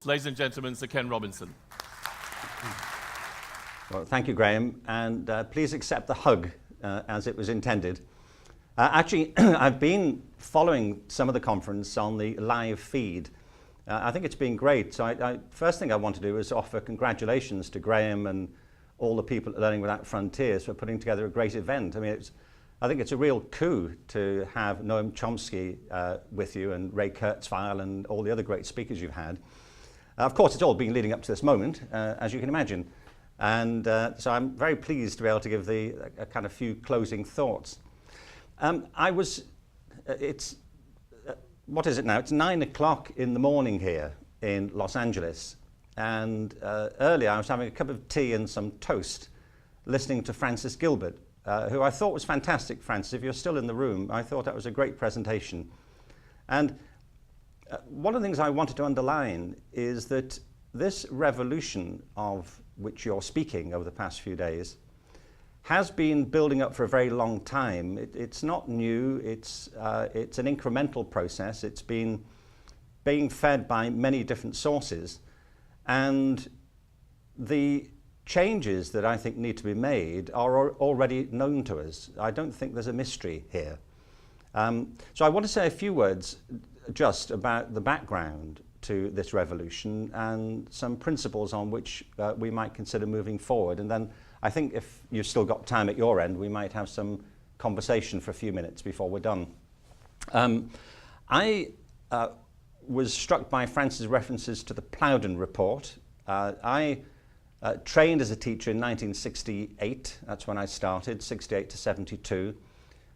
Ladies and gentlemen, Sir Ken Robinson. Well, thank you, Graham, and please accept the hug as it was intended. Actually, I've been following some of the conference on the live feed. I think it's been great. So first thing I want to do is offer congratulations to Graham and all the people at Learning Without Frontiers for putting together a great event. I mean, I think it's a real coup to have Noam Chomsky with you, and Ray Kurzweil and all the other great speakers you've had. Of course, it's all been leading up to this moment, as you can imagine. And so I'm very pleased to be able to give a kind of few closing thoughts. What is it now? It's 9 o'clock in the morning here in Los Angeles. And earlier I was having a cup of tea and some toast, listening to Francis Gilbert, who I thought was fantastic. Francis, if you're still in the room, I thought that was a great presentation. And one of the things I wanted to underline is that this revolution of which you're speaking over the past few days has been building up for a very long time. It's not new, it's an incremental process. It's been being fed by many different sources. And the changes that I think need to be made are already known to us. I don't think there's a mystery here. So I want to say a few words just about the background to this revolution and some principles on which we might consider moving forward. And then I think if you've still got time at your end, we might have some conversation for a few minutes before we're done. I was struck by Francis' references to the Plowden report. I trained as a teacher in 1968. That's when I started, 68 to 72.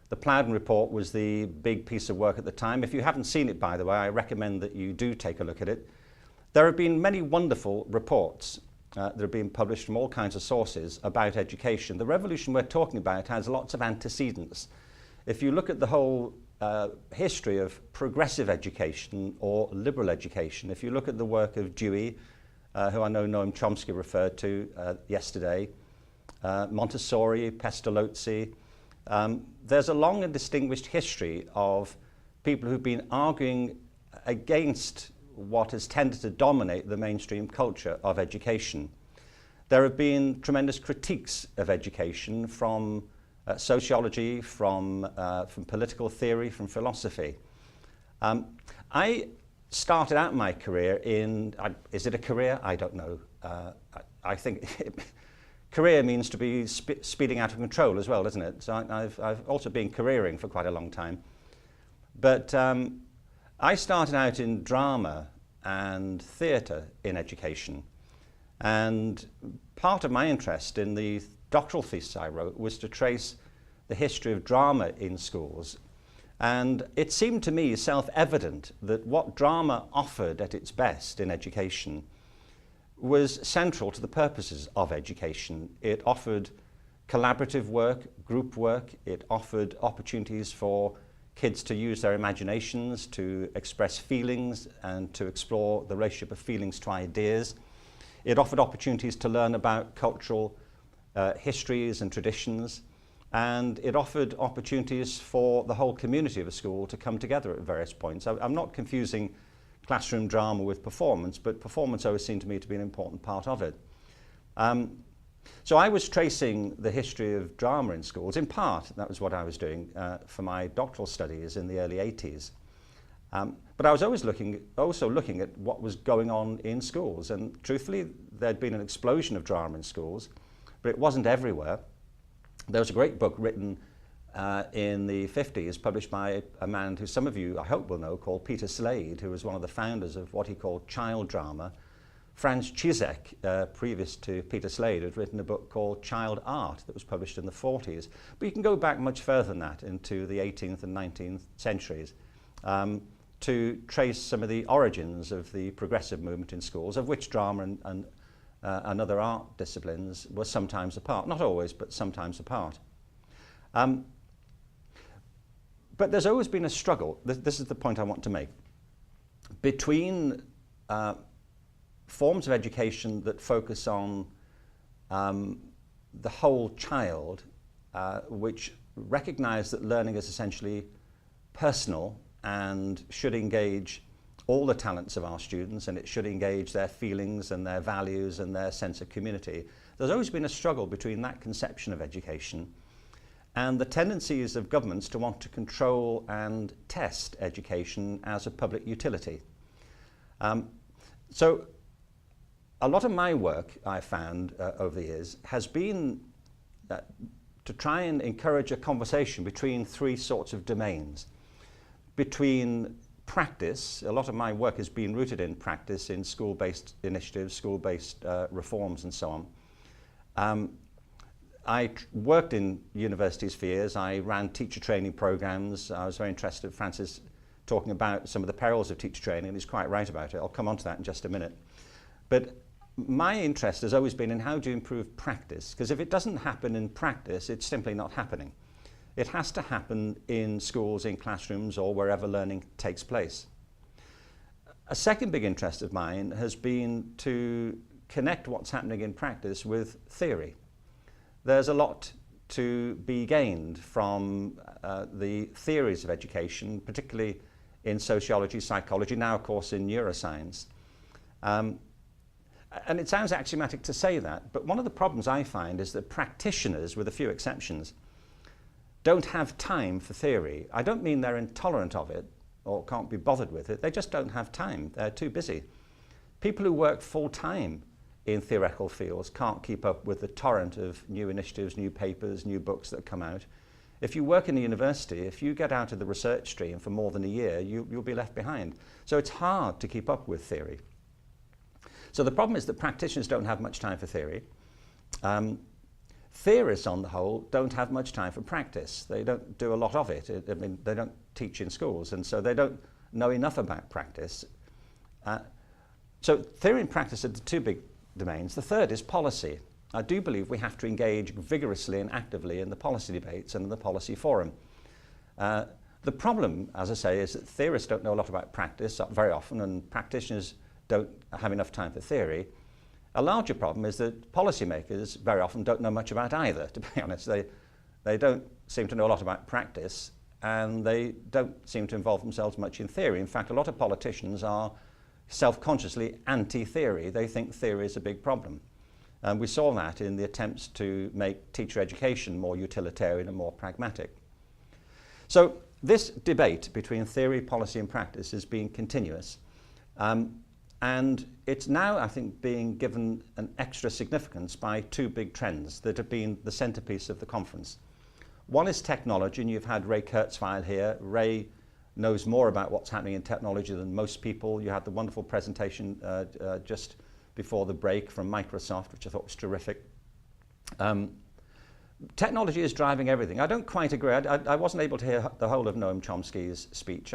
The Plowden report was the big piece of work at the time. If you haven't seen it, by the way, I recommend that you do take a look at it. There have been many wonderful reports that have been published from all kinds of sources about education. The revolution we're talking about has lots of antecedents. If you look at the whole history of progressive education or liberal education, if you look at the work of Dewey, who I know Noam Chomsky referred to yesterday, Montessori, Pestalozzi, there's a long and distinguished history of people who've been arguing against what has tended to dominate the mainstream culture of education. There have been tremendous critiques of education from sociology, from political theory, from philosophy. I started out my career in, is it a career? I don't know. I think career means to be speeding out of control as well, doesn't it? So I've also been careering for quite a long time. But I started out in drama and theatre in education. And part of my interest in the doctoral thesis I wrote was to trace the history of drama in schools. And it seemed to me self-evident that what drama offered at its best in education was central to the purposes of education. It offered collaborative work, group work. It offered opportunities for kids to use their imaginations, to express feelings, and to explore the relationship of feelings to ideas. It offered opportunities to learn about cultural histories and traditions. And it offered opportunities for the whole community of a school to come together at various points. I'm not confusing classroom drama with performance, but performance always seemed to me to be an important part of it. So I was tracing the history of drama in schools. In part, that was what I was doing for my doctoral studies in the early 80s. But I was always also looking at what was going on in schools. And truthfully, there'd been an explosion of drama in schools, but it wasn't everywhere. There was a great book written in the 50s, published by a man who some of you, I hope, will know, called Peter Slade, who was one of the founders of what he called child drama. Franz Zizek, previous to Peter Slade, had written a book called Child Art that was published in the 40s. But you can go back much further than that, into the 18th and 19th centuries, to trace some of the origins of the progressive movement in schools, of which drama and other art disciplines were sometimes a part. Not always, but sometimes a part. But there's always been a struggle, this is the point I want to make, between forms of education that focus on the whole child, which recognize that learning is essentially personal and should engage all the talents of our students, and it should engage their feelings and their values and their sense of community. There's always been a struggle between that conception of education and the tendencies of governments to want to control and test education as a public utility. So a lot of my work, I found over the years, has been to try and encourage a conversation between three sorts of domains. Between practice, a lot of my work has been rooted in practice, in school-based initiatives, school-based reforms and so on. I worked in universities for years. I ran teacher training programs. I was very interested, Francis talking about some of the perils of teacher training, and he's quite right about it. I'll come on to that in just a minute. But my interest has always been in how to improve practice, because if it doesn't happen in practice, it's simply not happening. It has to happen in schools, in classrooms, or wherever learning takes place. A second big interest of mine has been to connect what's happening in practice with theory. There's a lot to be gained from the theories of education, particularly in sociology, psychology, now of course in neuroscience. And it sounds axiomatic to say that, but one of the problems I find is that practitioners, with a few exceptions, don't have time for theory. I don't mean they're intolerant of it or can't be bothered with it. They just don't have time. They're too busy. People who work full-time in theoretical fields can't keep up with the torrent of new initiatives, new papers, new books that come out. If you work in a university, if you get out of the research stream for more than a year, you'll be left behind. So it's hard to keep up with theory. So the problem is that practitioners don't have much time for theory. Theorists, on the whole, don't have much time for practice. They don't do a lot of it. I mean, they don't teach in schools, and so they don't know enough about practice. So theory and practice are the two big domains. The third is policy. I do believe we have to engage vigorously and actively in the policy debates and in the policy forum. The problem, as I say, is that theorists don't know a lot about practice very often, and practitioners don't have enough time for theory. A larger problem is that policymakers very often don't know much about either, to be honest. They don't seem to know a lot about practice, and they don't seem to involve themselves much in theory. In fact, a lot of politicians are self-consciously anti-theory. They think theory is a big problem. And we saw that in the attempts to make teacher education more utilitarian and more pragmatic. So this debate between theory, policy and practice is being continuous. And it's now, I think, being given an extra significance by two big trends that have been the centerpiece of the conference. One is technology, and you've had Ray Kurzweil here. Ray knows more about what's happening in technology than most people. You had the wonderful presentation just before the break from Microsoft, which I thought was terrific. Technology is driving everything. I don't quite agree. I wasn't able to hear the whole of Noam Chomsky's speech.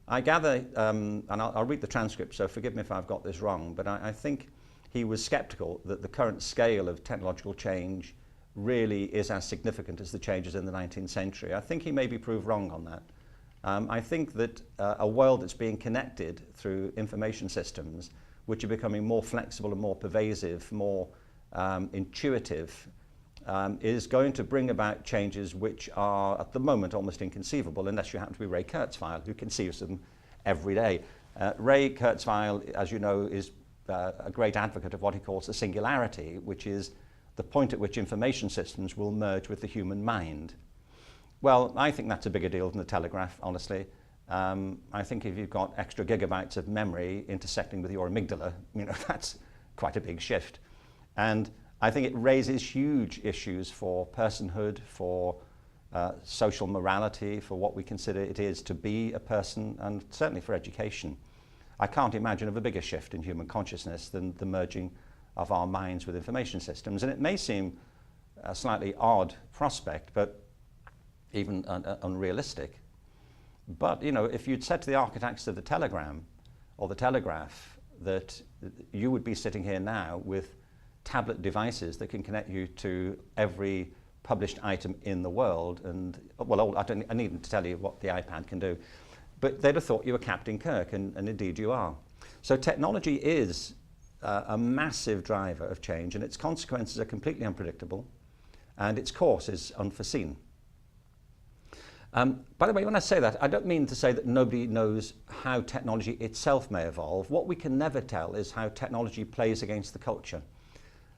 I gather, and I'll read the transcript, so forgive me if I've got this wrong, but I think he was skeptical that the current scale of technological change really is as significant as the changes in the 19th century. I think he may be proved wrong on that. I think that a world that's being connected through information systems, which are becoming more flexible and more pervasive, more intuitive, is going to bring about changes which are at the moment almost inconceivable unless you happen to be Ray Kurzweil, who conceives them every day. Ray Kurzweil, as you know, is a great advocate of what he calls the singularity, which is the point at which information systems will merge with the human mind. Well, I think that's a bigger deal than the telegraph, honestly. I think if you've got extra gigabytes of memory intersecting with your amygdala, you know, that's quite a big shift. And I think it raises huge issues for personhood, for social morality, for what we consider it is to be a person, and certainly for education. I can't imagine of a bigger shift in human consciousness than the merging of our minds with information systems. And it may seem a slightly odd prospect, but even unrealistic. But, you know, if you'd said to the architects of the telegram or the telegraph that you would be sitting here now with tablet devices that can connect you to every published item in the world, and, well, I needn't to tell you what the iPad can do, but they'd have thought you were Captain Kirk, and indeed you are. So technology is a massive driver of change, and its consequences are completely unpredictable, and its course is unforeseen. By the way, when I say that, I don't mean to say that nobody knows how technology itself may evolve. What we can never tell is how technology plays against the culture,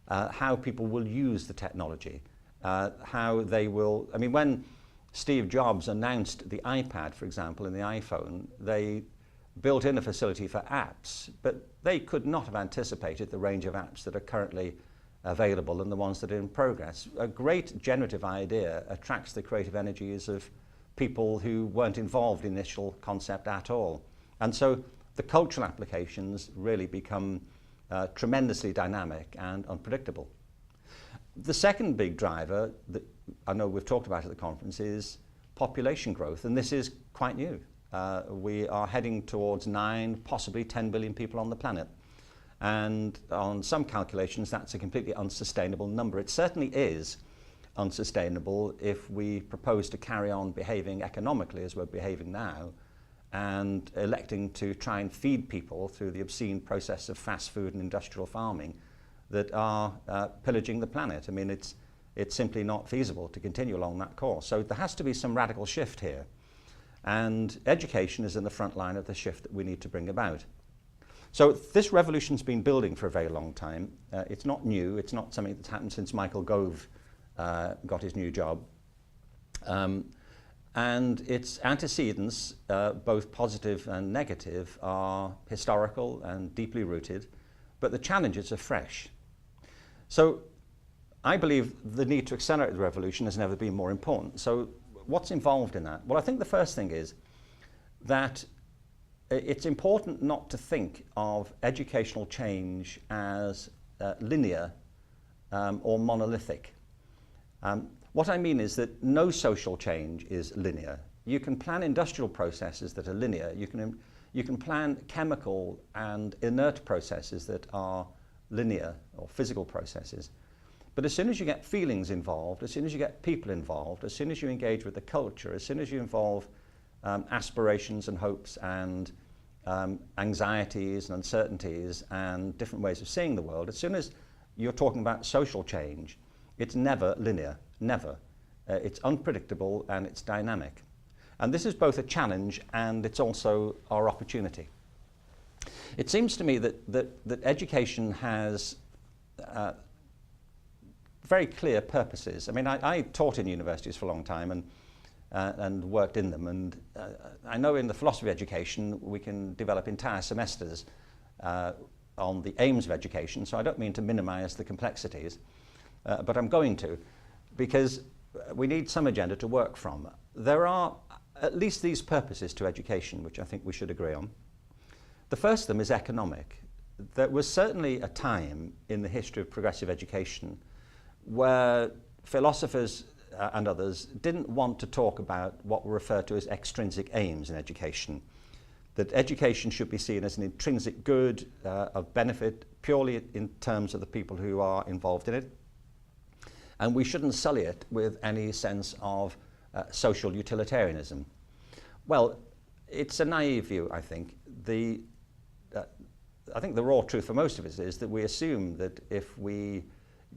how people will use the technology, how they will... I mean, when Steve Jobs announced the iPad, for example, and the iPhone, they built in a facility for apps, but they could not have anticipated the range of apps that are currently available and the ones that are in progress. A great generative idea attracts the creative energies of people who weren't involved in the initial concept at all. And so the cultural applications really become tremendously dynamic and unpredictable. The second big driver that I know we've talked about at the conference is population growth, and this is quite new. We are heading towards 9, possibly 10 billion people on the planet. And on some calculations, that's a completely unsustainable number. It certainly is unsustainable if we propose to carry on behaving economically as we're behaving now and electing to try and feed people through the obscene process of fast food and industrial farming that are pillaging the planet. I mean, it's simply not feasible to continue along that course. So there has to be some radical shift here. And education is in the front line of the shift that we need to bring about. So this revolution's been building for a very long time. It's not new. It's not something that's happened since Michael Gove got his new job. And its antecedents, both positive and negative, are historical and deeply rooted, but the challenges are fresh. So I believe the need to accelerate the revolution has never been more important. So what's involved in that? Well, I think the first thing is that it's important not to think of educational change as linear or monolithic. What I mean is that no social change is linear. You can plan industrial processes that are linear. You can plan chemical and inert processes that are linear, or physical processes. But as soon as you get feelings involved, as soon as you get people involved, as soon as you engage with the culture, as soon as you involve aspirations and hopes and anxieties and uncertainties and different ways of seeing the world, as soon as you're talking about social change, it's never linear, never. It's unpredictable and it's dynamic. And this is both a challenge and it's also our opportunity. It seems to me that education has very clear purposes. I mean, I taught in universities for a long time and worked in them, and I know in the philosophy of education we can develop entire semesters on the aims of education, so I don't mean to minimize the complexities, but I'm going to, because we need some agenda to work from. There are at least these purposes to education, which I think we should agree on. The first of them is economic. There was certainly a time in the history of progressive education where philosophers and others didn't want to talk about what were referred to as extrinsic aims in education. That education should be seen as an intrinsic good of benefit purely in terms of the people who are involved in it. And we shouldn't sully it with any sense of social utilitarianism. Well, it's a naive view, I think. I think the raw truth for most of us is that we assume that if we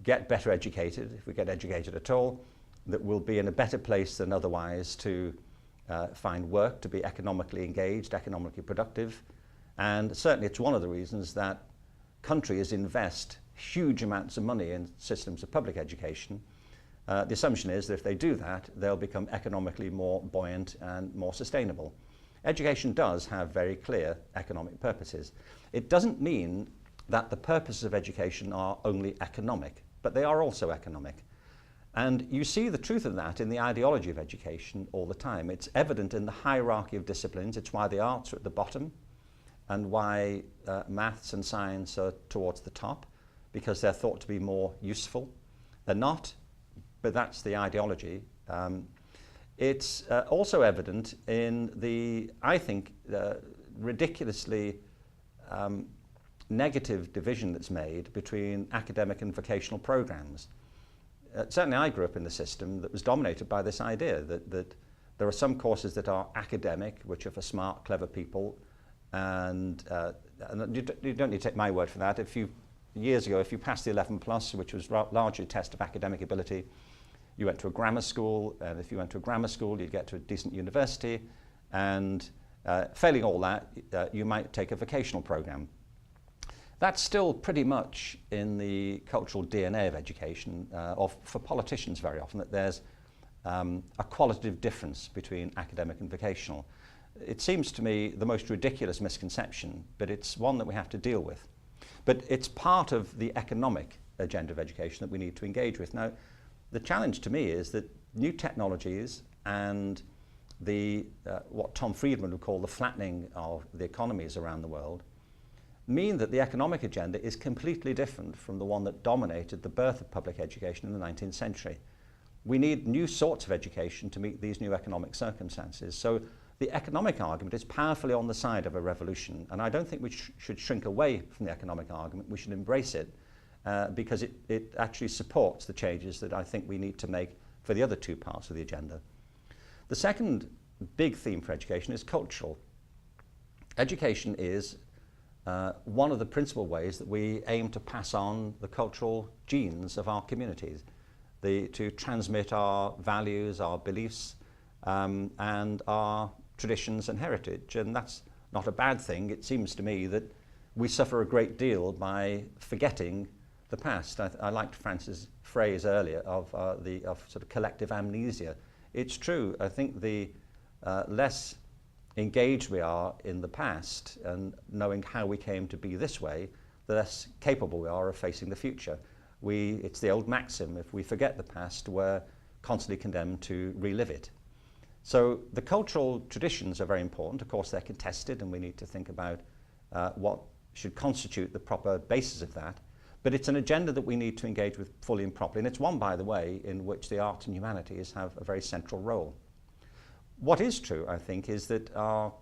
get better educated, if we get educated at all, that we'll be in a better place than otherwise to find work, to be economically engaged, economically productive. And certainly it's one of the reasons that countries invest huge amounts of money in systems of public education. The assumption is that if they do that, they'll become economically more buoyant and more sustainable. Education does have very clear economic purposes. It doesn't mean that the purposes of education are only economic, but they are also economic. And you see the truth of that in the ideology of education all the time. It's evident in the hierarchy of disciplines. It's why the arts are at the bottom and why maths and science are towards the top, because they're thought to be more useful. They're not, but that's the ideology. It's also evident in the, I think, ridiculously negative division that's made between academic and vocational programs. Certainly I grew up in the system that was dominated by this idea that there are some courses that are academic, which are for smart, clever people, and you don't need to take my word for that. Years ago, if you passed the 11+, which was largely a test of academic ability, you went to a grammar school, and if you went to a grammar school, you'd get to a decent university, and failing all that, you might take a vocational program. That's still pretty much in the cultural DNA of education, or for politicians very often, that there's a qualitative difference between academic and vocational. It seems to me the most ridiculous misconception, but it's one that we have to deal with. But it's part of the economic agenda of education that we need to engage with. Now, the challenge to me is that new technologies and what Tom Friedman would call the flattening of the economies around the world mean that the economic agenda is completely different from the one that dominated the birth of public education in the 19th century. We need new sorts of education to meet these new economic circumstances. So the economic argument is powerfully on the side of a revolution, and I don't think we should shrink away from the economic argument. We should embrace it because it actually supports the changes that I think we need to make for the other two parts of the agenda. The second big theme for education is cultural. Education is one of the principal ways that we aim to pass on the cultural genes of our communities, to transmit our values, our beliefs, and our traditions and heritage. And that's not a bad thing. It seems to me that we suffer a great deal by forgetting the past. I liked Francis' phrase earlier of sort of collective amnesia. It's true. I think the less engaged we are in the past and knowing how we came to be this way, the less capable we are of facing the future. It's the old maxim, if we forget the past, we're constantly condemned to relive it. So the cultural traditions are very important. Of course, they're contested, and we need to think about what should constitute the proper basis of that. But it's an agenda that we need to engage with fully and properly. And it's one, by the way, in which the arts and humanities have a very central role. What is true, I think, is that our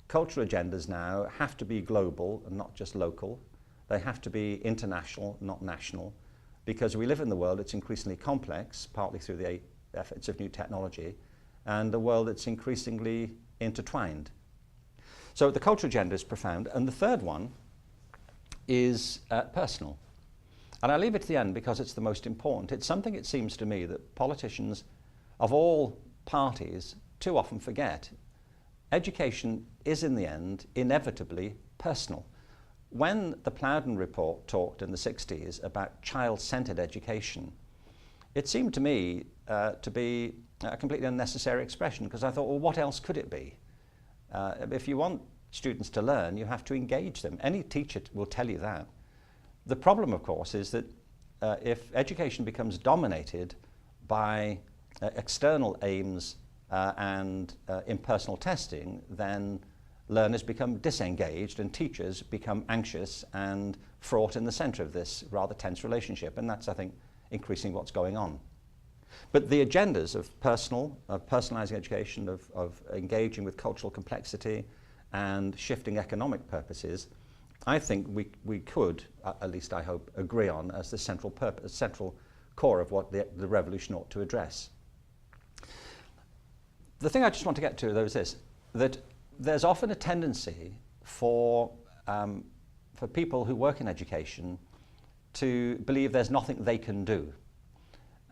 cultural agendas now have to be global and not just local. They have to be international, not national, because we live in the world that's increasingly complex, partly through the efforts of new technology, and a world that's increasingly intertwined. So the cultural agenda is profound. And the third one is personal. And I leave it to the end because it's the most important. It's something, it seems to me, that politicians of all parties too often forget. Education is, in the end, inevitably personal. When the Plowden report talked in the 60s about child-centered education, it seemed to me to be a completely unnecessary expression, because I thought, well, what else could it be? If you want students to learn, you have to engage them. Any teacher will tell you that. The problem, of course, is that if education becomes dominated by external aims and impersonal testing, then learners become disengaged and teachers become anxious and fraught in the center of this rather tense relationship. And that's, I think, increasingly what's going on. But the agendas of personalizing education, of engaging with cultural complexity and shifting economic purposes, I think we could, at least I hope, agree on as the central core of what the revolution ought to address. The thing I just want to get to, though, is this, that there's often a tendency for people who work in education to believe there's nothing they can do.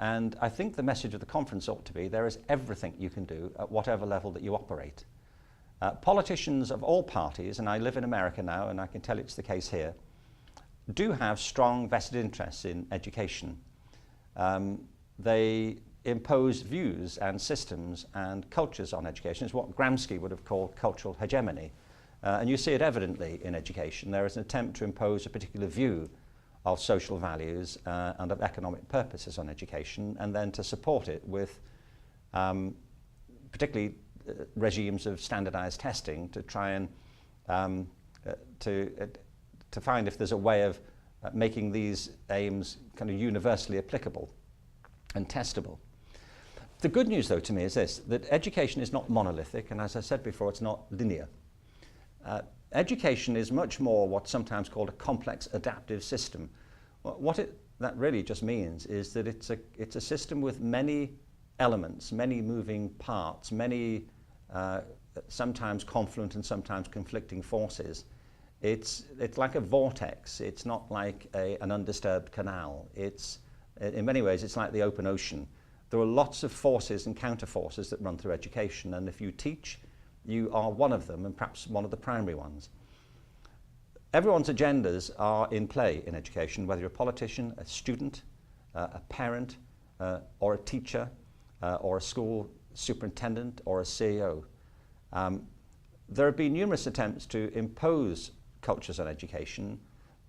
And I think the message of the conference ought to be there is everything you can do at whatever level that you operate. Politicians of all parties, and I live in America now and I can tell it's the case here, do have strong vested interests in education. They impose views and systems and cultures on education. It's what Gramsci would have called cultural hegemony. And you see it evidently in education. There is an attempt to impose a particular view of social values and of economic purposes on education, and then to support it with particularly regimes of standardized testing to try and to find if there's a way of making these aims kind of universally applicable and testable. The good news, though, to me is this, that education is not monolithic, and as I said before, it's not linear. Education is much more what's sometimes called a complex adaptive system. That really just means is that it's a system with many elements, many moving parts, many sometimes confluent and sometimes conflicting forces. It's like a vortex. It's not like an undisturbed canal. It's In many ways, it's like the open ocean. There are lots of forces and counter-forces that run through education, and if you teach, you are one of them, and perhaps one of the primary ones. Everyone's agendas are in play in education, whether you're a politician, a student, a parent, or a teacher, or a school superintendent, or a CEO. There have been numerous attempts to impose cultures on education,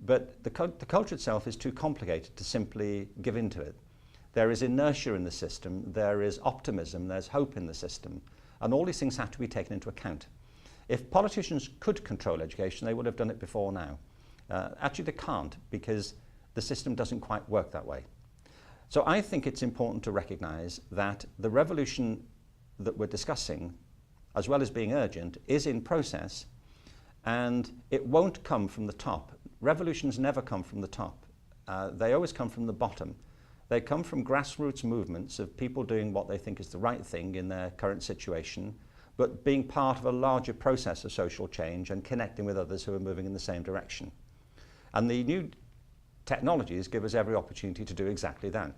but the culture itself is too complicated to simply give in to it. There is inertia in the system, there is optimism, there's hope in the system, and all these things have to be taken into account. If politicians could control education, they would have done it before now. Actually, they can't, because the system doesn't quite work that way. So I think it's important to recognize that the revolution that we're discussing, as well as being urgent, is in process, and it won't come from the top. Revolutions never come from the top. They always come from the bottom. They come from grassroots movements of people doing what they think is the right thing in their current situation, but being part of a larger process of social change and connecting with others who are moving in the same direction. And the new technologies give us every opportunity to do exactly that.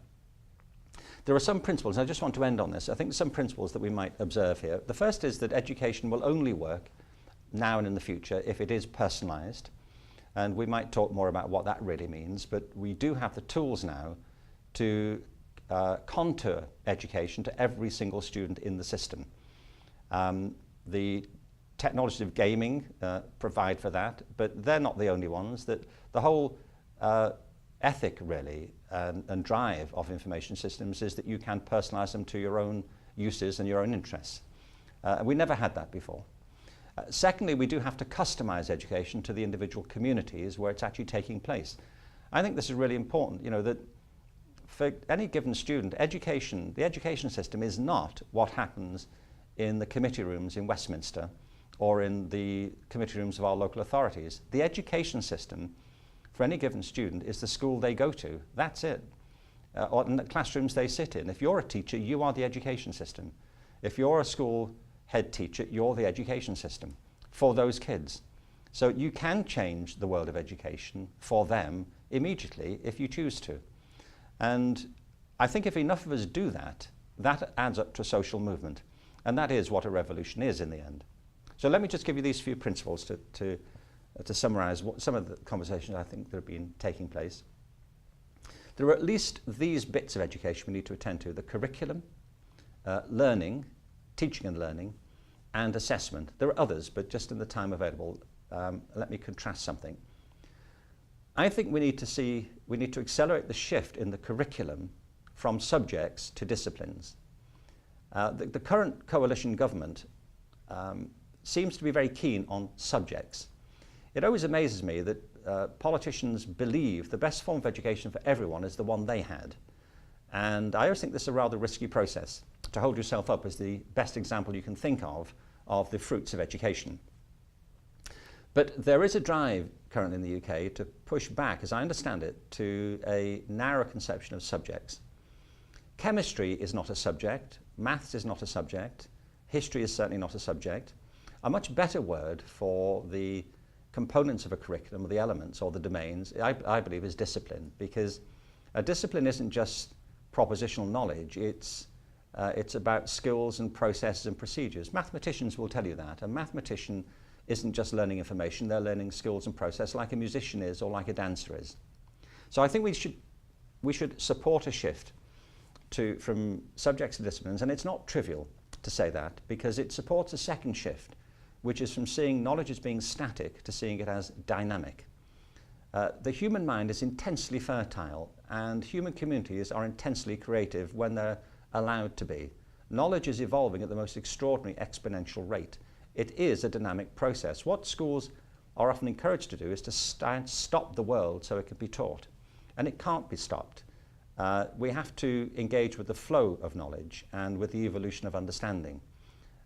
There are some principles, and I just want to end on this. I think some principles that we might observe here. The first is that education will only work now and in the future if it is personalised. And we might talk more about what that really means, but we do have the tools now to contour education to every single student in the system. The technologies of gaming provide for that, but they're not the only ones. That the whole ethic, really, and drive of information systems is that you can personalize them to your own uses and your own interests. We never had that before. Secondly, we do have to customize education to the individual communities where it's actually taking place. I think this is really important, that for any given student, the education system is not what happens in the committee rooms in Westminster or in the committee rooms of our local authorities. The education system for any given student is the school they go to. That's it. Or in the classrooms they sit in. If you're a teacher, you are the education system. If you're a school head teacher, you're the education system for those kids. So you can change the world of education for them immediately if you choose to. And I think if enough of us do that, that adds up to a social movement. And that is what a revolution is in the end. So let me just give you these few principles to summarize some of the conversations I think that have been taking place. There are at least these bits of education we need to attend to: the curriculum, learning, teaching and learning, and assessment. There are others, but just in the time available, let me contrast something. I think we need to accelerate the shift in the curriculum from subjects to disciplines. The current coalition government seems to be very keen on subjects. It always amazes me that politicians believe the best form of education for everyone is the one they had. And I always think this is a rather risky process, to hold yourself up as the best example you can think of the fruits of education. But there is a drive currently in the UK to push back, as I understand it, to a narrow conception of subjects. Chemistry is not a subject, maths is not a subject, history is certainly not a subject. A much better word for the components of a curriculum, or the elements or the domains, I believe, is discipline, because a discipline isn't just propositional knowledge, it's about skills and processes and procedures. Mathematicians will tell you that. A mathematician isn't just learning information, they're learning skills and process like a musician is or like a dancer is. So I think we should support a shift from subjects to disciplines, and it's not trivial to say that, because it supports a second shift, which is from seeing knowledge as being static to seeing it as dynamic. The human mind is intensely fertile, and human communities are intensely creative when they're allowed to be. Knowledge is evolving at the most extraordinary exponential rate. It is a dynamic process. What schools are often encouraged to do is to stop the world so it can be taught. And it can't be stopped. We have to engage with the flow of knowledge and with the evolution of understanding.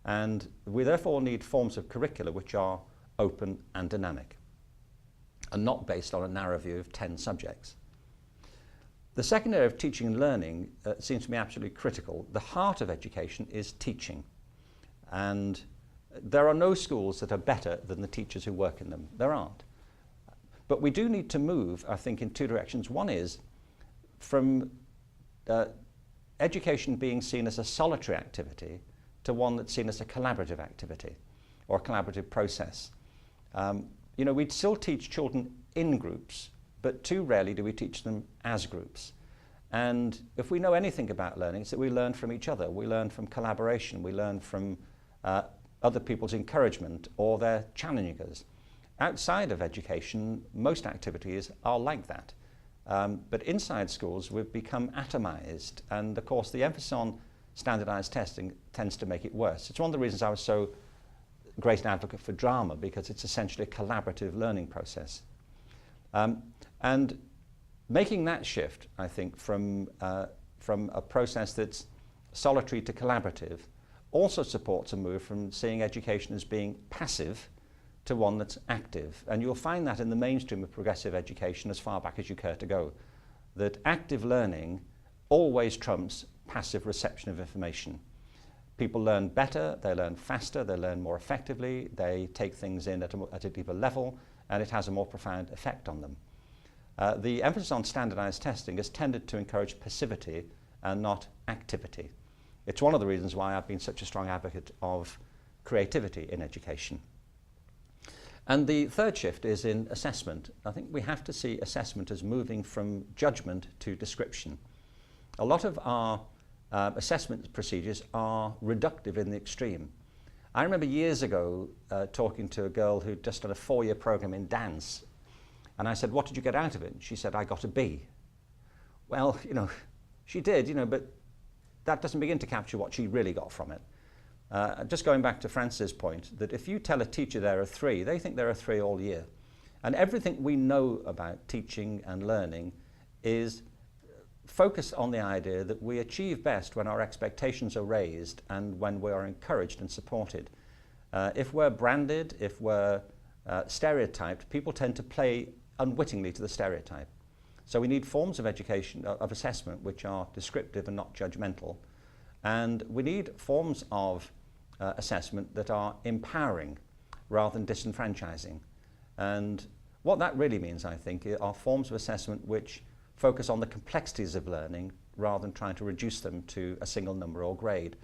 And we therefore need forms of curricula which are open and dynamic, and not based on a narrow view of 10 subjects. The second area of teaching and learning seems to me absolutely critical. The heart of education is teaching. And there are no schools that are better than the teachers who work in them. There aren't. But we do need to move, I think, in two directions. One is from education being seen as a solitary activity to one that's seen as a collaborative activity or a collaborative process. You know, we'd still teach children in groups, but too rarely do we teach them as groups. And if we know anything about learning, it's that we learn from each other. We learn from collaboration. We learn from other people's encouragement or their challenging us. Outside of education, most activities are like that. But inside schools, we've become atomized. And of course, the emphasis on standardized testing tends to make it worse. It's one of the reasons I was so great an advocate for drama, because it's essentially a collaborative learning process. And making that shift, I think, from a process that's solitary to collaborative also supports a move from seeing education as being passive to one that's active. And you'll find that in the mainstream of progressive education as far back as you care to go, that active learning always trumps passive reception of information. People learn better, they learn faster, they learn more effectively, they take things in at a deeper level, and it has a more profound effect on them. The emphasis on standardized testing has tended to encourage passivity and not activity. It's one of the reasons why I've been such a strong advocate of creativity in education. And the third shift is in assessment. I think we have to see assessment as moving from judgment to description. A lot of our assessment procedures are reductive in the extreme. I remember years ago talking to a girl who'd just done a 4-year program in dance, and I said, "What did you get out of it?" And she said, "I got a B." Well, you know, she did, you know, but that doesn't begin to capture what she really got from it. Just going back to Francis' point, that if you tell a teacher they're a 3, they think they're a 3 all year. And everything we know about teaching and learning is focused on the idea that we achieve best when our expectations are raised and when we are encouraged and supported. If we're branded, if we're stereotyped, people tend to play unwittingly to the stereotype. So we need forms of education, of assessment, which are descriptive and not judgmental. And we need forms of assessment that are empowering rather than disenfranchising. And what that really means, I think, are forms of assessment which focus on the complexities of learning rather than trying to reduce them to a single number or grade.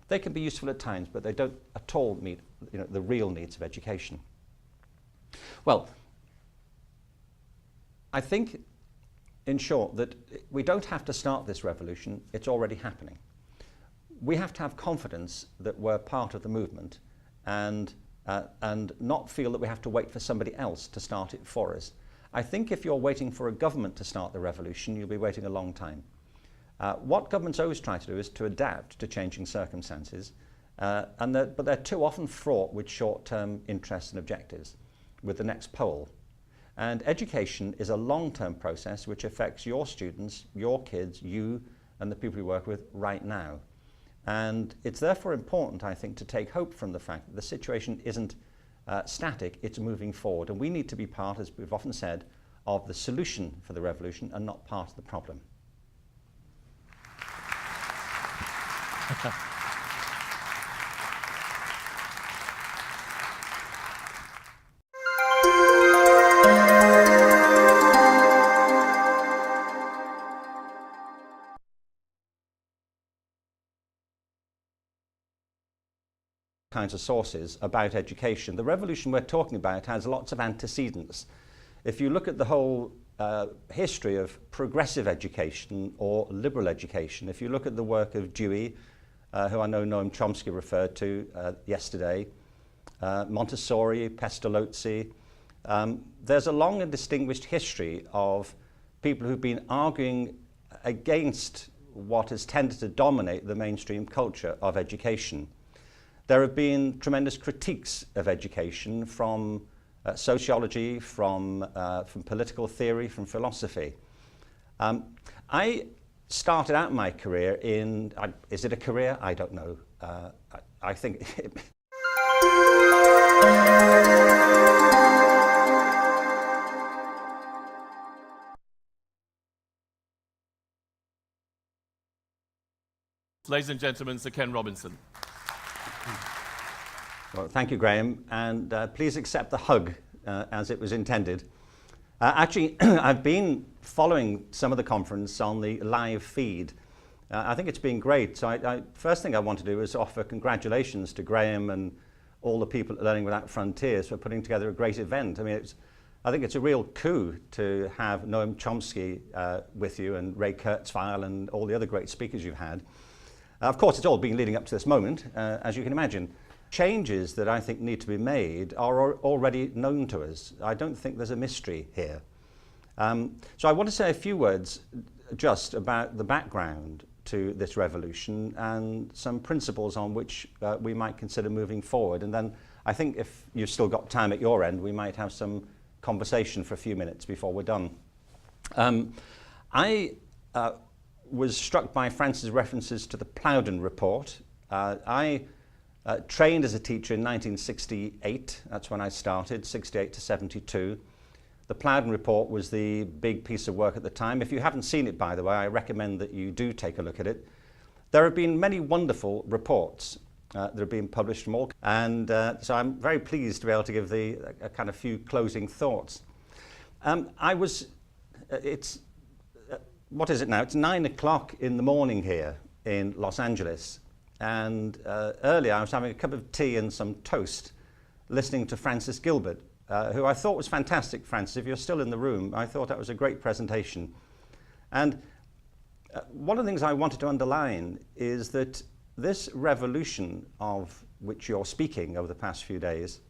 They can be useful at times, but they don't at all meet, you know, the real needs of education. Well, I think, in short, that we don't have to start this revolution, it's already happening. We have to have confidence that we're part of the movement and not feel that we have to wait for somebody else to start it for us. I think if you're waiting for a government to start the revolution, you'll be waiting a long time. What governments always try to do is to adapt to changing circumstances, but they're too often fraught with short-term interests and objectives, with the next poll. And education is a long-term process which affects your students, your kids, you, and the people you work with right now. And it's therefore important, I think, to take hope from the fact that the situation isn't static, it's moving forward. And we need to be part, as we've often said, of the solution for the revolution and not part of the problem. Kinds of sources about education. The revolution we're talking about has lots of antecedents. If you look at the whole history of progressive education or liberal education, if you look at the work of Dewey, who I know Noam Chomsky referred to yesterday, Montessori, Pestalozzi, there's a long and distinguished history of people who've been arguing against what has tended to dominate the mainstream culture of education. There have been tremendous critiques of education from sociology, from political theory, from philosophy. I started out my career in, is it a career? I don't know. I think Ladies and gentlemen, Sir Ken Robinson. Well, thank you, Graham, and please accept the hug as it was intended. Actually, I've been following some of the conference on the live feed, I think it's been great. So first thing I want to do is offer congratulations to Graham and all the people at Learning Without Frontiers for putting together a great event. I mean, I think it's a real coup to have Noam Chomsky with you, and Ray Kurzweil and all the other great speakers you've had. Of course, it's all been leading up to this moment, as you can imagine. Changes that I think need to be made are already known to us. I don't think there's a mystery here. So I want to say a few words just about the background to this revolution and some principles on which we might consider moving forward. And then I think if you've still got time at your end, we might have some conversation for a few minutes before we're done. I was struck by France's references to the Plowden report. I trained as a teacher in 1968. That's when I started, 68 to 72. The Plowden report was the big piece of work at the time. If you haven't seen it, by the way, I recommend that you do take a look at it. There have been many wonderful reports that have been published from all, and so I'm very pleased to be able to give a kind of few closing thoughts. What is it now? It's 9 o'clock in the morning here in Los Angeles, and earlier I was having a cup of tea and some toast listening to Francis Gilbert, who I thought was fantastic. Francis, if you're still in the room, I thought that was a great presentation. And one of the things I wanted to underline is that this revolution of which you're speaking over the past few days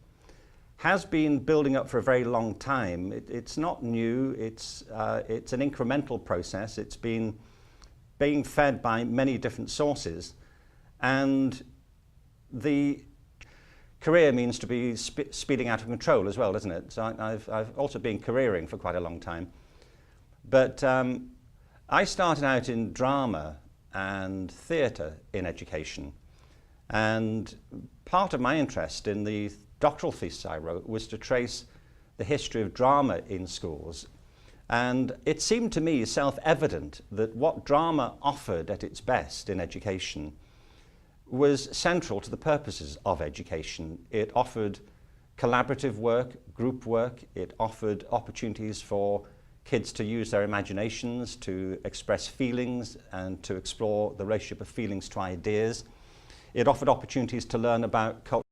has been building up for a very long time. It's not new, it's an incremental process. It's been being fed by many different sources, and the career means to be speeding out of control as well, doesn't it? So I've also been careering for quite a long time. But I started out in drama and theatre in education. And part of my interest in the doctoral thesis I wrote was to trace the history of drama in schools. And it seemed to me self-evident that what drama offered at its best in education was central to the purposes of education. It offered collaborative work, group work. It offered opportunities for kids to use their imaginations, to express feelings and to explore the relationship of feelings to ideas. It offered opportunities to learn about culture.